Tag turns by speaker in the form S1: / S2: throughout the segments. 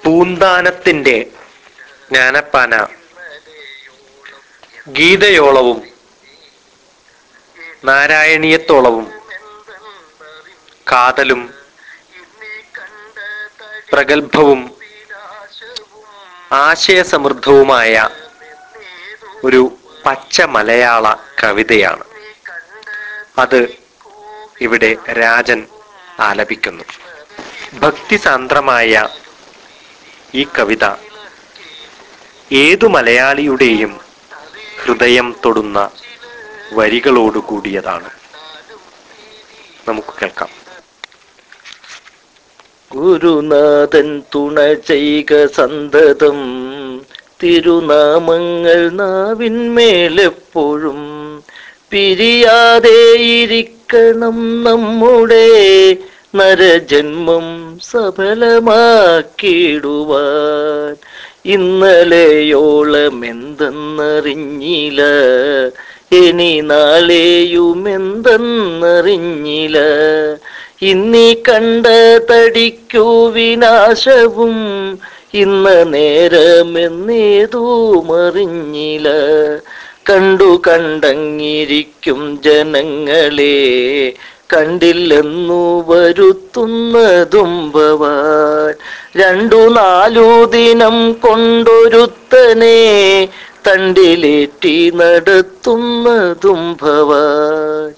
S1: പൂന്താനത്തിന്റെ ജ്ഞാനപ്പാന, ഗീതയോളവും നാരായണീയത്തോളവും കാതലും പ്രഗത്ഭവും ആശയസമൃദ്ധവുമായ ഒരു പച്ച മലയാള കവിതയാണ്. അത് ഇവിടെ രാജൻ ആലപിക്കുന്നു. ഭക്തിസാന്ദ്രമായ ഈ കവിത ഏതു മലയാളിയുടെയും ഹൃദയം തൊടുന്ന വരികളോടുകൂടിയതാണ്. നമുക്ക് കേൾക്കാം.
S2: ഗുരുനാഥൻ തുണ ചെയ്ക സന്തതം, തിരുനാമങ്ങൾ നാവിന്മേലെപ്പോഴും, പിരിയാതെയിരിക്കണം നമ്മുടെ നരജന്മം സഫലമാക്കിടുവാൻ. ഇന്നലെയോളം എന്തെന്നറിഞ്ഞില്ല, ഇനി നാളെയുമെന്തെന്നറിഞ്ഞില്ല. ഇന്നീ കണ്ട തടിക്കു വിനാശവും, ഇന്ന് നേരമെന്നേതുമറിഞ്ഞില്ല. കണ്ടു കണ്ടങ്ങിരിക്കും ജനങ്ങളെ, കണ്ടില്ലെന്നു വരുത്തുന്നതും ഭവാൻ. 2-4 ദിനം കൊണ്ടൊരുത്തനെ തണ്ടിലേറ്റി നടത്തുന്നതും ഭവാൻ.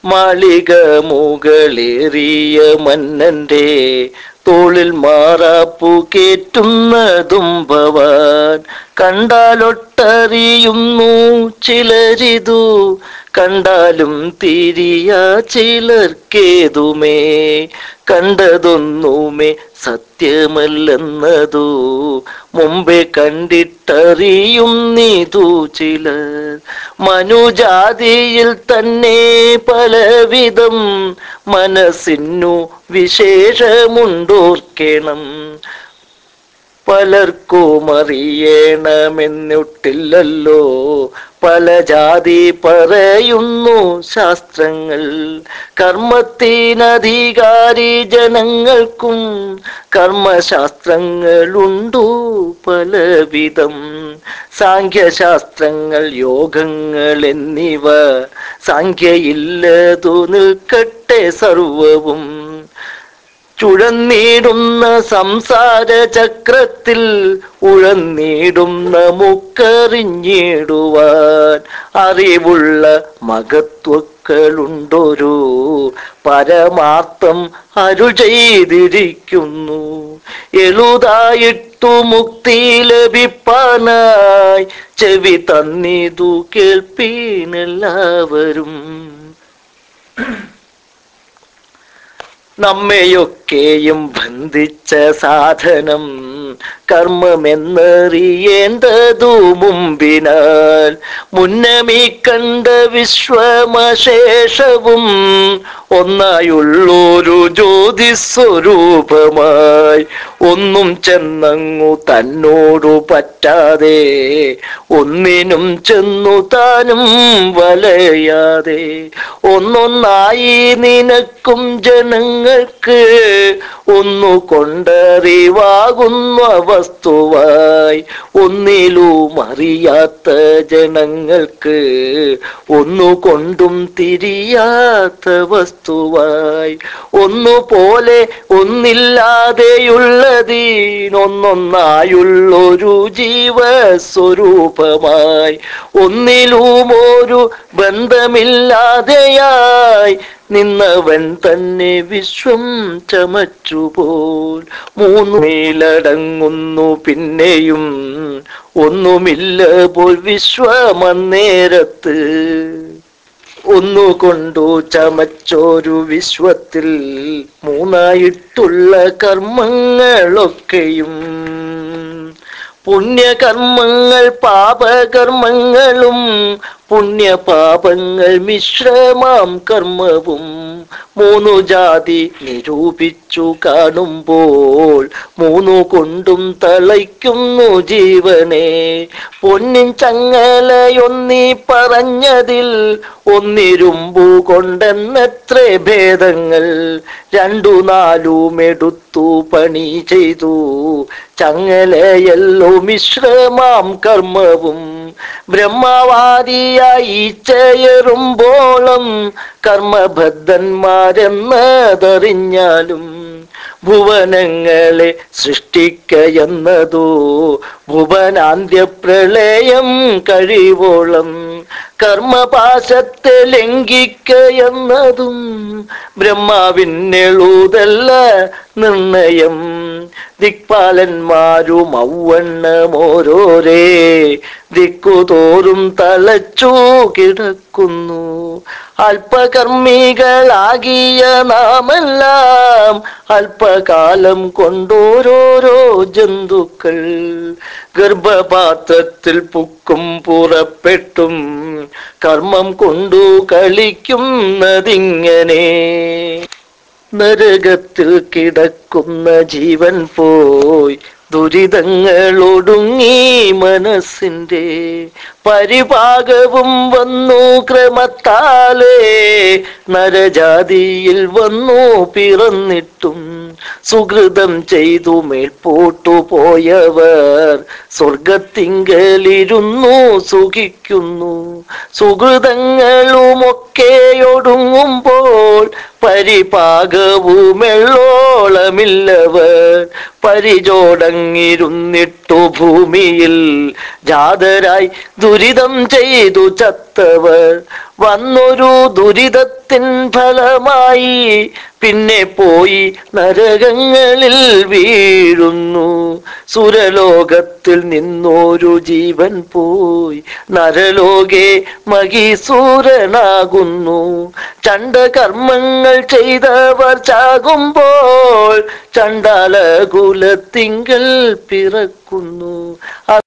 S2: മാളിക മുകളേറിയ മന്നന്റെ തോളിൽ മാറാപ്പു കേറ്റുന്നതും ഭവാൻ. കണ്ടാലൊട്ടറിയുന്നു ചിലരിതു, കണ്ടാലും തിരിയാ ചിലർക്കേതുമേ. കണ്ടതൊന്നുമേ സത്യമല്ലെന്നതു മുമ്പേ കണ്ടിട്ടറിയുന്നിതു ചിലർ. മനുജാതിയിൽ തന്നെ പലവിധം മനസ്സിനു വിശേഷമുണ്ടോർക്കണം. പലർക്കും അറിയണമെന്നിട്ടില്ലല്ലോ, പല ജാതി പറയുന്നു ശാസ്ത്രങ്ങൾ. കർമ്മത്തിനധികാരി ജനങ്ങൾക്കും കർമ്മശാസ്ത്രങ്ങളുണ്ടു പലവിധം. സാഖ്യശാസ്ത്രങ്ങൾ, യോഗങ്ങൾ എന്നിവ സാഖ്യയില്ലതു നിൽക്കട്ടെ സർവവും. ചുഴന്നിടുന്ന സംസാര ചക്രത്തിൽ ഉഴന്നിടുന്ന മുക്കറിഞ്ഞിടുവാൻ അറിവുള്ള മഹത്വക്കളുണ്ടൊരു പരമാർത്ഥം അരുൾ ചെയ്തിരിക്കുന്നു. എളുതായിട്ടു മുക്തി ലഭിപ്പാനായി ചെവി തന്നിതു കേൾപ്പീനെല്ലാവരും. നമ്മയൊക്കെയും ബന്ധിച്ച സാധനം കർമ്മമെന്നറിയേണ്ടതു മുമ്പിനാൽ. മുന്നമീ കണ്ട വിശ്വമശേഷവും ഒന്നായുള്ളൊരു ജ്യോതിസ്വരൂപമായി. ഒന്നും ചെന്നങ്ങു തന്നോടു പറ്റാതെ, ഒന്നിനും ചെന്നു താനും വലയാതെ, ഒന്നൊന്നായി നിനക്കും ജനങ്ങൾക്ക് ഒന്നു കൊണ്ടറിവാകുന്ന വസ്തുവായി. ഒന്നിലും അറിയാത്ത ജനങ്ങൾക്ക് ഒന്നുകൊണ്ടും തിരിയാത്ത വസ്തുവായി. ഒന്നുപോലെ ഒന്നില്ലാതെയുള്ളതിനൊന്നൊന്നായുള്ളൊരു ജീവസ്വരൂപമായി. ഒന്നിലും ഒരു ബന്ധമില്ലാതെയായി നിന്നവൻ തന്നെ വിശ്വം ചമച്ചുപോൽ. 3 മേലടങ്ങുന്നു പിന്നെയും ഒന്നുമില്ല പോൽ വിശ്വമന്നേരത്ത്. ഒന്നുകൊണ്ടു ചമച്ചോരു വിശ്വത്തിൽ 3ആയിട്ടുള്ള കർമ്മങ്ങളൊക്കെയും. പുണ്യകർമ്മങ്ങൾ പാപകർമ്മങ്ങളും പുണ്യപാപങ്ങൾ മിശ്രമാം കർമ്മവും മൂന്നു ജാതി നിരൂപിച്ചു കാണുമ്പോൾ മൂന്നു കൊണ്ടും തളയ്ക്കുന്നു ജീവനെ. പൊന്നിൻ ചങ്ങലയൊന്നി പറഞ്ഞതിൽ ഒന്നിരുമ്പു കൊണ്ടെന്നത്രേ ഭേദങ്ങൾ. രണ്ടു നാലുമെടുത്തു പണി ചെയ്തു ചങ്ങലയല്ലോ മിശ്രമാം കർമ്മവും. ബ്രഹ്മവാദിയായി ചേറുമ്പോളം കർമ്മബദ്ധന്മാരെന്നതറിഞ്ഞാലും ഭുവനങ്ങളെ സൃഷ്ടിക്കയെന്നതോ ഭുവനാന്ത്യപ്രളയം കഴിവോളം കർമ്മപാശത്തെ ലംഘിക്കയെന്നതും ബ്രഹ്മാവിനെളുതല്ല നിർണയം. ദിക്പാലന്മാരും ഔവണ്ണമോരോരേ ദിക്കുതോറും തളച്ചു കിടക്കുന്നു. അല്പകർമ്മികളാകിയ നാമെല്ലാം അല്പകാലം കൊണ്ടോരോരോ ജന്തുക്കൾ ഗർഭപാത്രത്തിൽ പുക്കും പുറപ്പെട്ടും കർമ്മം കൊണ്ടു കളിക്കുന്നതിങ്ങനെ. നരകത്തിൽ കിടക്കുന്ന ജീവൻ പോയി ദുരിതങ്ങളൊടുങ്ങി മനസ്സിന്റെ പരിഭാഗവും വന്നു ക്രമത്താലേ നരജാതിയിൽ വന്നു പിറന്നിട്ടും സുഹൃതം ചെയ്തു മേൽപോട്ടു പോയവർ സ്വർഗത്തിങ്കലിരുന്നു സുഖിക്കുന്നു. സുഹൃതങ്ങളുമൊക്കെ ഒടുങ്ങുമ്പോൾ പരിപാകവുമെള്ളോളമില്ലവർ പരിചോടങ്ങിരുന്നിട്ടു ഭൂമിയിൽ ജാതരായി ദുരിതം ചെയ്തു ചത്തവർ വന്നൊരു ദുരിതത്തിൻ ഫലമായി പിന്നെ പോയി നരകങ്ങളിൽ വീഴുന്നു. സുരലോകത്തിൽ നിന്നൊരു ജീവൻ പോയി നരലോകെ മഹീസൂരനാകുന്നു. ചണ്ഡകർമ്മങ്ങൾ ചെയ്തവർ ചാകുമ്പോൾ ചണ്ഡാലകുലത്തിങ്കൽ പിറക്കുന്നു.